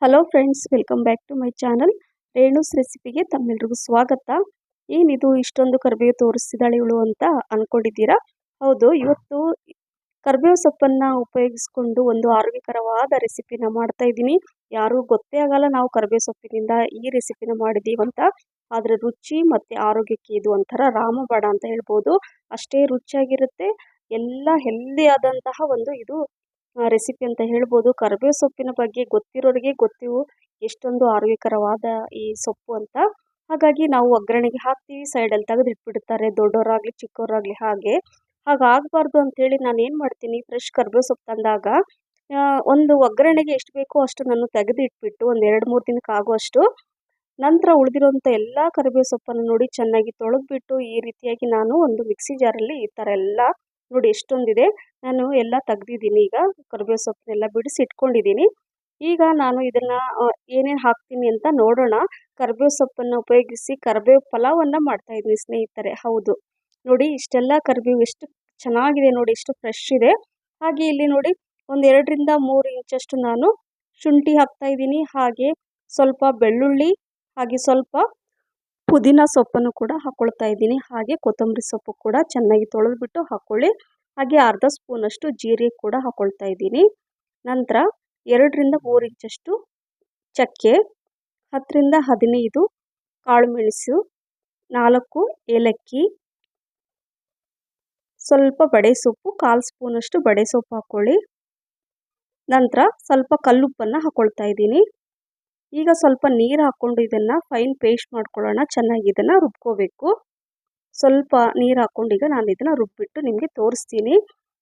Hello friends, welcome back to my channel. Renu's ರೆಸಿಪಿಗೆ ತಮ್ಮೆಲ್ರಿಗೂ ಸ್ವಾಗತ. ಏನಿದು ಇಷ್ಟೊಂದು ಕರಿಬೇವು ತೋರಿಸ್ತಿದ್ದಾಳೆ ಇವಳು ಅಂತ ಅನ್ಕೊಂಡಿದ್ದೀರಾ? ಹೌದು, ಇವತ್ತು ಕರಿಬೇವು ಸೊಪ್ಪನ್ನು ಉಪಯೋಗಿಸ್ಕೊಂಡು ಒಂದು ಆರೋಗ್ಯಕರವಾದ ರೆಸಿಪಿನ ಮಾಡ್ತಾ ಇದ್ದೀನಿ. ಯಾರೂ ಗೊತ್ತೇ ಆಗಲ್ಲ ನಾವು ಕರಿಬೇವು ಸೊಪ್ಪಿನಿಂದ ಈ ರೆಸಿಪಿನ ಮಾಡಿದ್ದೀವಿ ಅಂತ. ಆದರೆ ರುಚಿ ಮತ್ತು ಆರೋಗ್ಯಕ್ಕೆ ಇದು ಒಂಥರ ರಾಮಬಾಣ ಅಂತ ಹೇಳ್ಬೋದು. ಅಷ್ಟೇ ರುಚಿಯಾಗಿರುತ್ತೆ. ಎಲ್ಲ ಹೆಲ್ದಿ ಆದಂತಹ ಒಂದು ಇದು ರೆಸಿಪಿ ಅಂತ ಹೇಳ್ಬೋದು. ಕರಿಬೇವು ಸೊಪ್ಪಿನ ಬಗ್ಗೆ ಗೊತ್ತಿರೋರಿಗೆ ಗೊತ್ತು ಎಷ್ಟೊಂದು ಆರೋಗ್ಯಕರವಾದ ಈ ಸೊಪ್ಪು ಅಂತ. ಹಾಗಾಗಿ ನಾವು ಒಗ್ಗರಣೆಗೆ ಹಾಕ್ತೀವಿ, ಸೈಡಲ್ಲಿ ತೆಗೆದು ಇಟ್ಬಿಡ್ತಾರೆ ದೊಡ್ಡವರಾಗಲಿ ಚಿಕ್ಕವರಾಗಲಿ. ಹಾಗಾಗಬಾರ್ದು ಅಂಥೇಳಿ ನಾನು ಏನು ಮಾಡ್ತೀನಿ, ಫ್ರೆಶ್ ಕರಿಬೇವು ಸೊಪ್ಪು ತಂದಾಗ ಒಂದು ಒಗ್ಗರಣೆಗೆ ಎಷ್ಟು ಬೇಕೋ ಅಷ್ಟು ನಾನು ತೆಗೆದು ಇಟ್ಬಿಟ್ಟು ಒಂದು 2-3 ದಿನಕ್ಕೆ ಆಗುವಷ್ಟು ನಂತರ ಉಳಿದಿರೋಂಥ ಎಲ್ಲ ಕರಿಬೇವು ಸೊಪ್ಪನ್ನು ನೋಡಿ ಚೆನ್ನಾಗಿ ತೊಳೆದ್ಬಿಟ್ಟು ಈ ರೀತಿಯಾಗಿ ನಾನು ಒಂದು ಮಿಕ್ಸಿ ಜಾರಲ್ಲಿ ಈ ಥರ ಎಲ್ಲ ನೋಡಿ ಎಷ್ಟೊಂದಿದೆ ನಾನು ಎಲ್ಲ ತೆಗ್ದಿದ್ದೀನಿ. ಈಗ ಕರಿಬೇವು ಸೊಪ್ಪನ್ನೆಲ್ಲ ಬಿಡಿಸಿ ಇಟ್ಕೊಂಡಿದ್ದೀನಿ. ಈಗ ನಾನು ಇದನ್ನು ಏನೇನು ಹಾಕ್ತೀನಿ ಅಂತ ನೋಡೋಣ. ಕರಿಬೇವು ಸೊಪ್ಪನ್ನು ಉಪಯೋಗಿಸಿ ಕರಿಬೇವು ಪಲಾವನ್ನು ಮಾಡ್ತಾಯಿದ್ದೀನಿ ಸ್ನೇಹಿತರೆ. ಹೌದು ನೋಡಿ, ಇಷ್ಟೆಲ್ಲ ಕರಿಬೇವು ಎಷ್ಟು ಚೆನ್ನಾಗಿದೆ ನೋಡಿ, ಎಷ್ಟು ಫ್ರೆಶ್ ಇದೆ. ಹಾಗೆ ಇಲ್ಲಿ ನೋಡಿ ಒಂದು 2-3 ಇಂಚಷ್ಟು ನಾನು ಶುಂಠಿ ಹಾಕ್ತಾಯಿದ್ದೀನಿ. ಹಾಗೆ ಸ್ವಲ್ಪ ಬೆಳ್ಳುಳ್ಳಿ, ಹಾಗೆ ಸ್ವಲ್ಪ ಪುದೀನ ಸೊಪ್ಪನ್ನು ಕೂಡ ಹಾಕ್ಕೊಳ್ತಾ ಇದ್ದೀನಿ. ಹಾಗೆ ಕೊತ್ತಂಬರಿ ಸೊಪ್ಪು ಕೂಡ ಚೆನ್ನಾಗಿ ತೊಳೆದ್ಬಿಟ್ಟು ಹಾಕ್ಕೊಳ್ಳಿ. ಹಾಗೆ ಅರ್ಧ ಸ್ಪೂನಷ್ಟು ಜೀರಿಗೆ ಕೂಡ ಹಾಕ್ಕೊಳ್ತಾ ಇದ್ದೀನಿ. ನಂತರ 2-3 ಇಂಚಷ್ಟು ಚಕ್ಕೆ, 10-15 ಕಾಳುಮೆಣಸು, 4 ಏಲಕ್ಕಿ, ಸ್ವಲ್ಪ ಬಡೆ ಸೊಪ್ಪು, 1/4 ಸ್ಪೂನಷ್ಟು ಬಡೆ ಸೊಪ್ಪು ಹಾಕ್ಕೊಳ್ಳಿ. ನಂತರ ಸ್ವಲ್ಪ ಕಲ್ಲುಪ್ಪನ್ನು ಹಾಕ್ಕೊಳ್ತಾ ಇದ್ದೀನಿ. ಈಗ ಸ್ವಲ್ಪ ನೀರು ಹಾಕ್ಕೊಂಡು ಇದನ್ನು ಫೈನ್ ಪೇಸ್ಟ್ ಮಾಡ್ಕೊಳ್ಳೋಣ. ಚೆನ್ನಾಗಿ ಇದನ್ನು ರುಬ್ಕೋಬೇಕು. ಸ್ವಲ್ಪ ನೀರು ಹಾಕ್ಕೊಂಡು ಈಗ ನಾನು ಇದನ್ನು ರುಬ್ಬಿಟ್ಟು ನಿಮಗೆ ತೋರಿಸ್ತೀನಿ.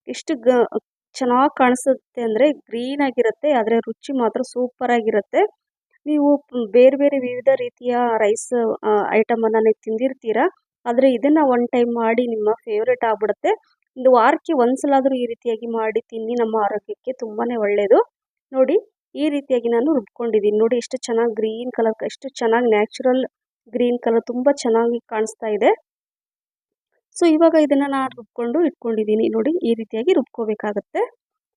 ಎಷ್ಟು ಚೆನ್ನಾಗಿ ಕಾಣಿಸುತ್ತೆ ಅಂದರೆ ಗ್ರೀನಾಗಿರುತ್ತೆ, ಆದರೆ ರುಚಿ ಮಾತ್ರ ಸೂಪರಾಗಿರುತ್ತೆ. ನೀವು ಬೇರೆ ಬೇರೆ ವಿವಿಧ ರೀತಿಯ ರೈಸ್ ಐಟಮನ್ನು ನೀವು ತಿಂದಿರ್ತೀರ, ಆದರೆ ಇದನ್ನು ಒನ್ ಟೈಮ್ ಮಾಡಿ ನಿಮ್ಮ ಫೇವ್ರೇಟ್ ಆಗಿಬಿಡುತ್ತೆ. ಒಂದು ವಾರಕ್ಕೆ ಒಂದ್ಸಲಾದರೂ ಈ ರೀತಿಯಾಗಿ ಮಾಡಿ ತಿನ್ನಿ, ನಮ್ಮ ಆರೋಗ್ಯಕ್ಕೆ ತುಂಬಾ ಒಳ್ಳೆಯದು. ನೋಡಿ ಈ ರೀತಿಯಾಗಿ ನಾನು ರುಬ್ಕೊಂಡಿದ್ದೀನಿ. ನೋಡಿ ಎಷ್ಟು ಚೆನ್ನಾಗಿ ಗ್ರೀನ್ ಕಲರ್, ಎಷ್ಟು ಚೆನ್ನಾಗಿ ನ್ಯಾಚುರಲ್ ಗ್ರೀನ್ ಕಲರ್ ತುಂಬ ಚೆನ್ನಾಗಿ ಕಾಣಿಸ್ತಾ ಇದೆ. ಸೊ ಇವಾಗ ಇದನ್ನು ನಾನು ರುಬ್ಕೊಂಡು ಇಟ್ಕೊಂಡಿದ್ದೀನಿ. ನೋಡಿ ಈ ರೀತಿಯಾಗಿ ರುಬ್ಕೋಬೇಕಾಗತ್ತೆ.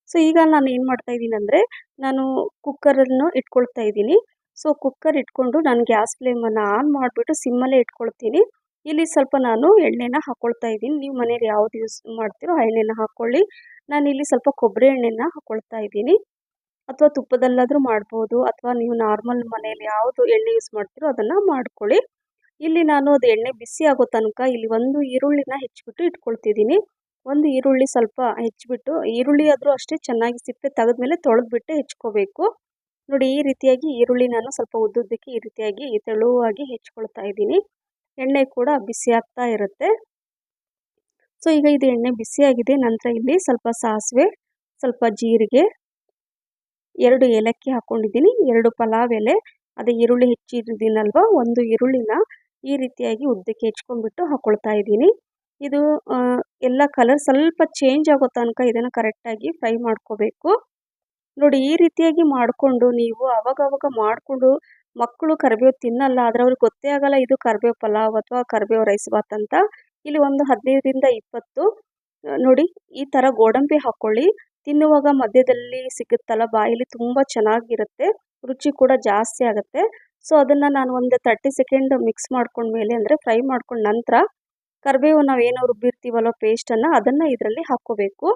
ಸೊ ಈಗ ನಾನು ಏನು ಮಾಡ್ತಾ ಇದ್ದೀನಿ ಅಂದರೆ, ನಾನು ಕುಕ್ಕರನ್ನು ಇಟ್ಕೊಳ್ತಾ ಇದ್ದೀನಿ. ಸೊ ಕುಕ್ಕರ್ ಇಟ್ಕೊಂಡು ನಾನು ಗ್ಯಾಸ್ ಫ್ಲೇಮನ್ನು ಆನ್ ಮಾಡಿಬಿಟ್ಟು ಸಿಮ್ಮಲ್ಲೇ ಇಟ್ಕೊಳ್ತೀನಿ. ಇಲ್ಲಿ ಸ್ವಲ್ಪ ನಾನು ಎಣ್ಣೆನ ಹಾಕ್ಕೊಳ್ತಾ ಇದ್ದೀನಿ. ನೀವು ಮನೇಲಿ ಯಾವ್ದು ಯೂಸ್ ಮಾಡ್ತೀರೋ ಆ ಎಣ್ಣೆನ ಹಾಕ್ಕೊಳ್ಳಿ. ನಾನಿಲ್ಲಿ ಸ್ವಲ್ಪ ಕೊಬ್ಬರಿ ಎಣ್ಣೆನ ಹಾಕ್ಕೊಳ್ತಾ ಇದ್ದೀನಿ, ಅಥವಾ ತುಪ್ಪದಲ್ಲಾದರೂ ಮಾಡ್ಬೋದು, ಅಥವಾ ನೀವು ನಾರ್ಮಲ್ ಮನೇಲಿ ಯಾವುದು ಎಣ್ಣೆ ಯೂಸ್ ಮಾಡ್ತೀರೋ ಅದನ್ನು ಮಾಡ್ಕೊಳ್ಳಿ. ಇಲ್ಲಿ ನಾನು ಅದು ಎಣ್ಣೆ ಬಿಸಿ ಆಗೋ ತನಕ ಇಲ್ಲಿ ಒಂದು ಈರುಳ್ಳಿನ ಹೆಚ್ಚಿಬಿಟ್ಟು ಇಟ್ಕೊಳ್ತಿದ್ದೀನಿ. ಒಂದು ಈರುಳ್ಳಿ ಸ್ವಲ್ಪ ಹೆಚ್ಚಿಬಿಟ್ಟು, ಈರುಳ್ಳಿ ಆದರೂ ಅಷ್ಟೇ ಚೆನ್ನಾಗಿ ಸಿಪ್ಪೆ ತೆಗೆದ್ಮೇಲೆ ತೊಳೆದ್ಬಿಟ್ಟೆ ಹೆಚ್ಕೋಬೇಕು. ನೋಡಿ ಈ ರೀತಿಯಾಗಿ ಈರುಳ್ಳಿ ನಾನು ಸ್ವಲ್ಪ ಉದ್ದುದ್ದಕ್ಕೆ ಈ ರೀತಿಯಾಗಿ ತೆಳುವಾಗಿ ಹೆಚ್ಕೊಳ್ತಾ ಇದ್ದೀನಿ. ಎಣ್ಣೆ ಕೂಡ ಬಿಸಿ ಆಗ್ತಾ ಇರುತ್ತೆ. ಸೊ ಈಗ ಇದು ಎಣ್ಣೆ ಬಿಸಿಯಾಗಿದೆ. ನಂತರ ಇಲ್ಲಿ ಸ್ವಲ್ಪ ಸಾಸಿವೆ, ಸ್ವಲ್ಪ ಜೀರಿಗೆ, 2 ಏಲಕ್ಕಿ ಹಾಕ್ಕೊಂಡಿದ್ದೀನಿ, 2 ಪಲಾವ್ ಎಲೆ, ಅದೇ ಈರುಳ್ಳಿ ಹೆಚ್ಚಿದ್ದೀನಲ್ವ, ಒಂದು ಈರುಳ್ಳಿನ ಈ ರೀತಿಯಾಗಿ ಉದ್ದಕ್ಕೆ ಹೆಚ್ಕೊಂಡ್ಬಿಟ್ಟು ಹಾಕ್ಕೊಳ್ತಾ ಇದ್ದೀನಿ. ಇದು ಎಲ್ಲ ಕಲರ್ ಸ್ವಲ್ಪ ಚೇಂಜ್ ಆಗೋ ತನಕ ಇದನ್ನು ಕರೆಕ್ಟಾಗಿ ಫ್ರೈ ಮಾಡ್ಕೋಬೇಕು. ನೋಡಿ ಈ ರೀತಿಯಾಗಿ ಮಾಡಿಕೊಂಡು ನೀವು ಅವಾಗವಾಗ ಮಾಡಿಕೊಂಡು, ಮಕ್ಕಳು ಕರಿಬೇವು ತಿನ್ನಲ್ಲ, ಆದರೆ ಅವ್ರಿಗೆ ಗೊತ್ತೇ ಆಗಲ್ಲ ಇದು ಕರಿಬೇವು ಪಲಾವ್ ಅಥವಾ ಕರಿಬೇವು ರೈಸ್ ಬಾತ್ ಅಂತ. ಇಲ್ಲಿ ಒಂದು 15-20 ನೋಡಿ ಈ ಥರ ಗೋಡಂಬಿ ಹಾಕ್ಕೊಳ್ಳಿ. ತಿನ್ನುವಾಗ ಮಧ್ಯದಲ್ಲಿ ಸಿಗುತ್ತಲ್ಲ ಬಾಯಲ್ಲಿ, ತುಂಬ ಚೆನ್ನಾಗಿರುತ್ತೆ, ರುಚಿ ಕೂಡ ಜಾಸ್ತಿ ಆಗುತ್ತೆ. ಸೊ ಅದನ್ನು ನಾನು ಒಂದು 30 ಸೆಕೆಂಡ್ ಮಿಕ್ಸ್ ಮಾಡ್ಕೊಂಡ್ಮೇಲೆ, ಅಂದರೆ ಫ್ರೈ ಮಾಡ್ಕೊಂಡು ನಂತರ ಕರಿಬೇವು ನಾವೇನೋ ರುಬ್ಬಿರ್ತೀವಲ್ಲ ಪೇಸ್ಟನ್ನು, ಅದನ್ನು ಇದರಲ್ಲಿ ಹಾಕ್ಕೋಬೇಕು.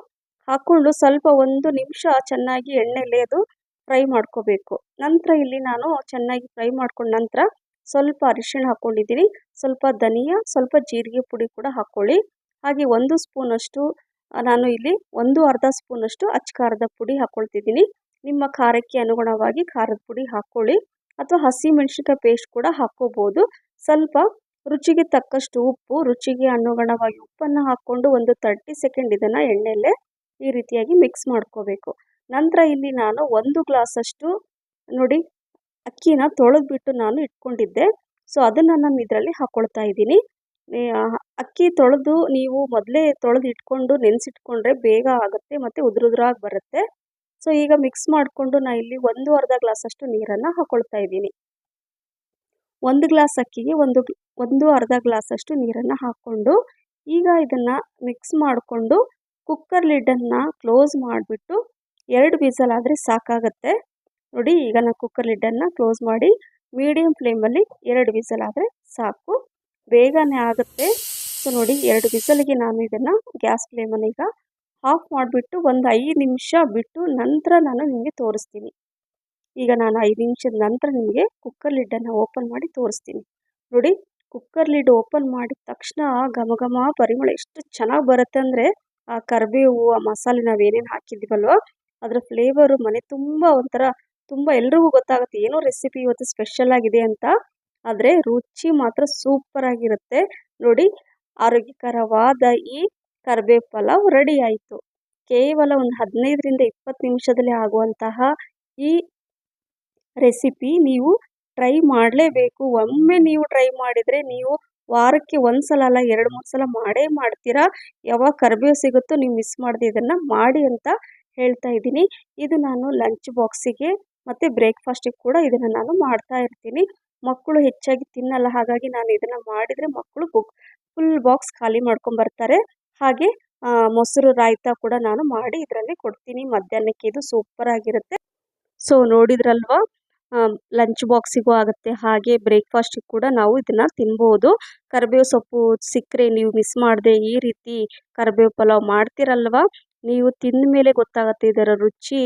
ಹಾಕ್ಕೊಂಡು ಸ್ವಲ್ಪ 1 ನಿಮಿಷ ಚೆನ್ನಾಗಿ ಎಣ್ಣೆಲೆ ಅದು ಫ್ರೈ ಮಾಡ್ಕೋಬೇಕು. ನಂತರ ಇಲ್ಲಿ ನಾನು ಚೆನ್ನಾಗಿ ಫ್ರೈ ಮಾಡ್ಕೊಂಡ ನಂತರ ಸ್ವಲ್ಪ ಅರಿಶಿಣ ಹಾಕ್ಕೊಂಡಿದ್ದೀನಿ, ಸ್ವಲ್ಪ ಧನಿಯಾ, ಸ್ವಲ್ಪ ಜೀರಿಗೆ ಪುಡಿ ಕೂಡ ಹಾಕ್ಕೊಳ್ಳಿ. ಹಾಗೆ 1 ಸ್ಪೂನಷ್ಟು ನಾನು ಇಲ್ಲಿ ಅರ್ಧ ಸ್ಪೂನಷ್ಟು ಅಚ್ಚ ಖಾರದ ಪುಡಿ ಹಾಕ್ಕೊಳ್ತಿದ್ದೀನಿ. ನಿಮ್ಮ ಖಾರಕ್ಕೆ ಅನುಗುಣವಾಗಿ ಖಾರದ ಪುಡಿ ಹಾಕ್ಕೊಳ್ಳಿ, ಅಥವಾ ಹಸಿ ಮೆಣಸಿನ್ಕಾಯಿ ಪೇಸ್ಟ್ ಕೂಡ ಹಾಕ್ಕೋಬೋದು. ಸ್ವಲ್ಪ ರುಚಿಗೆ ತಕ್ಕಷ್ಟು ಉಪ್ಪು, ರುಚಿಗೆ ಅನುಗುಣವಾಗಿ ಉಪ್ಪನ್ನು ಹಾಕ್ಕೊಂಡು ಒಂದು 30 ಸೆಕೆಂಡ್ ಇದನ್ನು ಎಣ್ಣೆಯಲ್ಲೇ ಈ ರೀತಿಯಾಗಿ ಮಿಕ್ಸ್ ಮಾಡ್ಕೋಬೇಕು. ನಂತರ ಇಲ್ಲಿ ನಾನು 1 ಗ್ಲಾಸಷ್ಟು ನೋಡಿ ಅಕ್ಕಿನ ತೊಳೆದ್ಬಿಟ್ಟು ನಾನು ಇಟ್ಕೊಂಡಿದ್ದೆ. ಸೊ ಅದನ್ನು ನಾನು ಇದರಲ್ಲಿ ಹಾಕ್ಕೊಳ್ತಾ ಇದ್ದೀನಿ. ಅಕ್ಕಿ ತೊಳೆದು ನೀವು ಮೊದಲೇ ತೊಳೆದು ಇಟ್ಕೊಂಡು ನೆನೆಸಿಟ್ಕೊಂಡ್ರೆ ಬೇಗ ಆಗುತ್ತೆ ಮತ್ತು ಉದುರುದ್ರಾಗಿ ಬರುತ್ತೆ. ಸೊ ಈಗ ಮಿಕ್ಸ್ ಮಾಡಿಕೊಂಡು ನಾನು ಇಲ್ಲಿ ಅರ್ಧ ಗ್ಲಾಸಷ್ಟು ನೀರನ್ನು ಹಾಕ್ಕೊಳ್ತಾ ಇದ್ದೀನಿ. 1 ಗ್ಲಾಸ್ ಅಕ್ಕಿಗೆ ಅರ್ಧ ಗ್ಲಾಸಷ್ಟು ನೀರನ್ನು ಹಾಕ್ಕೊಂಡು ಈಗ ಇದನ್ನು ಮಿಕ್ಸ್ ಮಾಡಿಕೊಂಡು ಕುಕ್ಕರ್ ಲಿಡ್ಡನ್ನು ಕ್ಲೋಸ್ ಮಾಡಿಬಿಟ್ಟು 2 ವಿಸಲ್ ಆದರೆ ಸಾಕಾಗತ್ತೆ. ನೋಡಿ ಈಗ ನಾನು ಕುಕ್ಕರ್ ಲಿಡ್ಡನ್ನು ಕ್ಲೋಸ್ ಮಾಡಿ ಮೀಡಿಯಮ್ ಫ್ಲೇಮಲ್ಲಿ 2 ವಿಸಲ್ ಆದರೆ ಸಾಕು, ಬೇಗನೆ ಆಗುತ್ತೆ. ಸೊ ನೋಡಿ 2 ವಿಸಲಿಗೆ ನಾನು ಇದನ್ನು ಗ್ಯಾಸ್ ಫ್ಲೇಮನ್ನು ಈಗ ಆಫ್ ಮಾಡಿಬಿಟ್ಟು ಒಂದು 5 ನಿಮಿಷ ಬಿಟ್ಟು ನಂತರ ನಾನು ನಿಮಗೆ ತೋರಿಸ್ತೀನಿ. ಈಗ ನಾನು 5 ನಿಮಿಷದ ನಂತರ ನಿಮಗೆ ಕುಕ್ಕರ್ ಲಿಡ್ಡನ್ನು ಓಪನ್ ಮಾಡಿ ತೋರಿಸ್ತೀನಿ. ನೋಡಿ ಕುಕ್ಕರ್ ಲಿಡ್ ಓಪನ್ ಮಾಡಿದ ತಕ್ಷಣ ಘಮ ಘಮ ಪರಿಮಳ ಎಷ್ಟು ಚೆನ್ನಾಗಿ ಬರುತ್ತೆ ಅಂದರೆ, ಆ ಕರಿಬೇವು ಆ ಮಸಾಲೆ ನಾವೇನೇನು ಹಾಕಿದ್ದೀವಲ್ವ ಅದರ ಫ್ಲೇವರು ಮನೆ ತುಂಬ ಒಂಥರ ತುಂಬ ಎಲ್ರಿಗೂ ಗೊತ್ತಾಗುತ್ತೆ ಏನೋ ರೆಸಿಪಿ ಇವತ್ತು ಸ್ಪೆಷಲ್ ಆಗಿದೆ ಅಂತ. ಆದರೆ ರುಚಿ ಮಾತ್ರ ಸೂಪರ್ ಆಗಿರುತ್ತೆ. ನೋಡಿ ಆರೋಗ್ಯಕರವಾದ ಈ ಕರಿಬೇವು ಪಲಾವ್ ರೆಡಿ ಆಯಿತು. ಕೇವಲ ಒಂದು 15ರಿಂದ 20 ನಿಮಿಷದಲ್ಲಿ ಆಗುವಂತಹ ಈ ರೆಸಿಪಿ ನೀವು ಟ್ರೈ ಮಾಡಲೇಬೇಕು. ಒಮ್ಮೆ ನೀವು ಟ್ರೈ ಮಾಡಿದರೆ ನೀವು ವಾರಕ್ಕೆ 1 ಸಲ ಅಲ್ಲ 2-3 ಸಲ ಮಾಡೇ ಮಾಡ್ತೀರಾ. ಯಾವಾಗ ಕರಿಬೇವು ಸಿಗುತ್ತೋ ನೀವು ಮಿಸ್ ಮಾಡದೆ ಇದನ್ನು ಮಾಡಿ ಅಂತ ಹೇಳ್ತಾ ಇದ್ದೀನಿ. ಇದು ನಾನು ಲಂಚ್ ಬಾಕ್ಸಿಗೆ ಮತ್ತು ಬ್ರೇಕ್ಫಾಸ್ಟಿಗೆ ಕೂಡ ಇದನ್ನು ನಾನು ಮಾಡ್ತಾ ಇರ್ತೀನಿ. ಮಕ್ಕಳು ಹೆಚ್ಚಾಗಿ ತಿನ್ನಲ್ಲ, ಹಾಗಾಗಿ ನಾನು ಇದನ್ನು ಮಾಡಿದರೆ ಮಕ್ಕಳು ಫುಲ್ ಬಾಕ್ಸ್ ಖಾಲಿ ಮಾಡ್ಕೊಂಬರ್ತಾರೆ. ಹಾಗೆ ಮೊಸರು ರಾಯ್ತ ಕೂಡ ನಾನು ಮಾಡಿ ಇದರಲ್ಲಿ ಕೊಡ್ತೀನಿ ಮಧ್ಯಾಹ್ನಕ್ಕೆ. ಇದು ಸೂಪರ್ ಆಗಿರುತ್ತೆ. ಸೊ ನೋಡಿದ್ರಲ್ವಾ, ಲಂಚ್ ಬಾಕ್ಸಿಗೂ ಆಗುತ್ತೆ, ಹಾಗೆ ಬ್ರೇಕ್ಫಾಸ್ಟಿಗೆ ಕೂಡ ನಾವು ಇದನ್ನು ತಿನ್ಬೋದು. ಕರಿಬೇವು ಸೊಪ್ಪು ಸಿಕ್ಕರೆ ನೀವು ಮಿಸ್ ಮಾಡದೆ ಈ ರೀತಿ ಕರಿಬೇವು ಪಲಾವ್ ಮಾಡ್ತೀರಲ್ವ, ನೀವು ತಿಂದ ಮೇಲೆ ಗೊತ್ತಾಗುತ್ತೆ ಇದರ ರುಚಿ.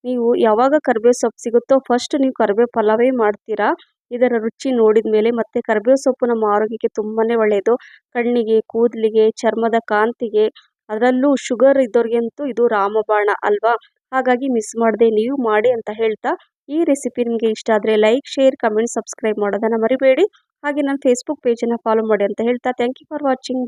ನೀವು ಯಾವಾಗ ಕರಿಬೇವು ಸೊಪ್ಪು ಸಿಗುತ್ತೋ ಫಸ್ಟ್ ನೀವು ಕರಿಬೇವು ಪಲಾವೇ ಮಾಡ್ತೀರಾ ಇದರ ರುಚಿ ನೋಡಿದ ಮೇಲೆ. ಮತ್ತು ಕರಿಬೇವು ಸೊಪ್ಪು ನಮ್ಮ ಆರೋಗ್ಯಕ್ಕೆ ತುಂಬಾ ಒಳ್ಳೆಯದು. ಕಣ್ಣಿಗೆ, ಕೂದಲಿಗೆ, ಚರ್ಮದ ಕಾಂತಿಗೆ, ಅದರಲ್ಲೂ ಶುಗರ್ ಇದ್ದವ್ರಿಗಂತೂ ಇದು ರಾಮಬಾಣ ಅಲ್ವಾ. ಹಾಗಾಗಿ ಮಿಸ್ ಮಾಡದೆ ನೀವು ಮಾಡಿ ಅಂತ ಹೇಳ್ತಾ, ಈ ರೆಸಿಪಿ ನಿಮಗೆ ಇಷ್ಟ ಆದರೆ ಲೈಕ್, ಶೇರ್, ಕಮೆಂಟ್, ಸಬ್ಸ್ಕ್ರೈಬ್ ಮಾಡೋದನ್ನು ಮರಿಬೇಡಿ. ಹಾಗೆ ನನ್ನ ಫೇಸ್ಬುಕ್ ಪೇಜನ್ನು ಫಾಲೋ ಮಾಡಿ ಅಂತ ಹೇಳ್ತಾ, ಥ್ಯಾಂಕ್ ಯು ಫಾರ್ ವಾಚಿಂಗ್.